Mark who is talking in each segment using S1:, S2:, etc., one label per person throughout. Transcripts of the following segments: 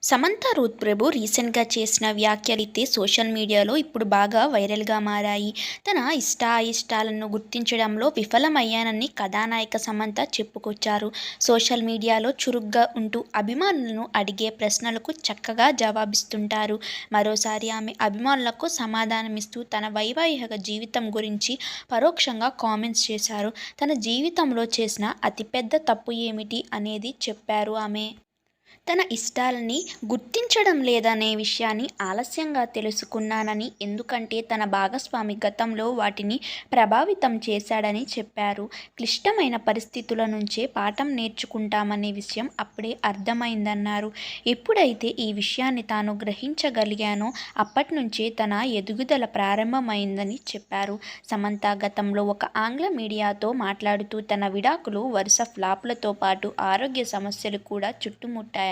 S1: Samantha Ruth ప్రభు రీసెంట్‌గా చేసిన వ్యాఖ్యలైతే social మీడియాలో ఇప్పుడు బాగా వైరల్‌గా మారాయి. తన అయిష్టాలను గుర్తించడంలో విఫలమయ్యానని కథానాయిక సమంత చెప్పుకొచ్చారు. సోషల్ మీడియాలో చురుగ్గా ఉంటూ అభిమానులను అడిగే ప్రశ్నలకు చక్కగా జవాబిస్తుంటారు. మరోసారి ఆమె అభిమానులకు సమాధానమిస్తూ తన వైవాహిక జీవితం గురించి పరోక్షంగా కామెంట్స్ చేశారు. తన జీవితంలో చేసిన అతిపెద్ద తప్పు ఏమిటి అనేది చెప్పారు ఆమె. తన ఇష్టాలని గుర్తించడం లేదనే విషయాన్ని ఆలస్యంగా తెలుసుకున్నానని, ఎందుకంటే తన భాగస్వామి గతంలో వాటిని ప్రభావితం చేశాడని చెప్పారు. క్లిష్టమైన పరిస్థితుల నుంచే పాఠం నేర్చుకుంటామనే విషయం అప్పుడే అర్థమైందన్నారు. ఎప్పుడైతే ఈ విషయాన్ని తాను గ్రహించగలిగానో అప్పట్నుంచే తన ఎదుగుదల ప్రారంభమైందని చెప్పారు. సమంత గతంలో ఒక ఆంగ్ల మీడియాతో మాట్లాడుతూ తన విడాకులు వరుస ఫ్లాపులతో పాటు ఆరోగ్య సమస్యలు కూడా చుట్టుముట్టాయని,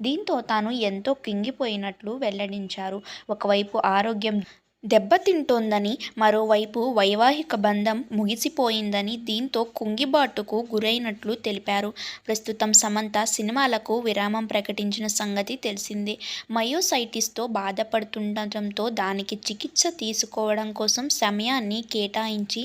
S1: దీంతో తాను ఎంతో కుంగిపోయినట్లు వెల్లడించారు. ఒకవైపు ఆరోగ్యం దెబ్బతింటోందని, మరోవైపు వైవాహిక బంధం ముగిసిపోయిందని, దీంతో కుంగిబాటుకు గురైనట్లు తెలిపారు. ప్రస్తుతం సమంత సినిమాలకు విరామం ప్రకటించిన సంగతి తెలిసిందే. మయోసైటిస్తో బాధపడుతుండటంతో దానికి చికిత్స తీసుకోవడం కోసం సమయాన్ని కేటాయించి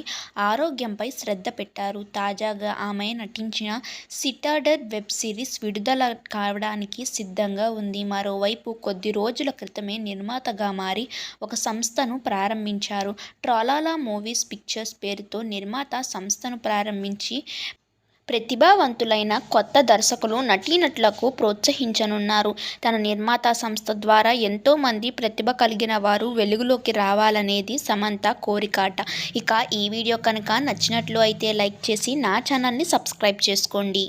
S1: ఆరోగ్యంపై శ్రద్ధ పెట్టారు. తాజాగా ఆమె నటించిన సిటాడెల్ వెబ్ సిరీస్ విడుదల కావడానికి సిద్ధంగా ఉంది. మరోవైపు కొద్ది రోజుల క్రితమే నిర్మాతగా మారి ఒక సంస్థను ప్రారంభించారు. ట్రాలాలా మూవీస్ పిక్చర్స్ పేరుతో నిర్మాత సంస్థను ప్రారంభించి ప్రతిభావంతులైన కొత్త దర్శకులు, నటీనటులకు ప్రోత్సహించనున్నారు. తన నిర్మాత సంస్థ ద్వారా ఎంతో మంది ప్రతిభ కలిగిన వారు వెలుగులోకి రావాలనేది సమంత కోరికాట. ఇక ఈ వీడియో కనుక నచ్చినట్లు అయితే లైక్ చేసి నా ఛానల్ని సబ్స్క్రైబ్ చేసుకోండి.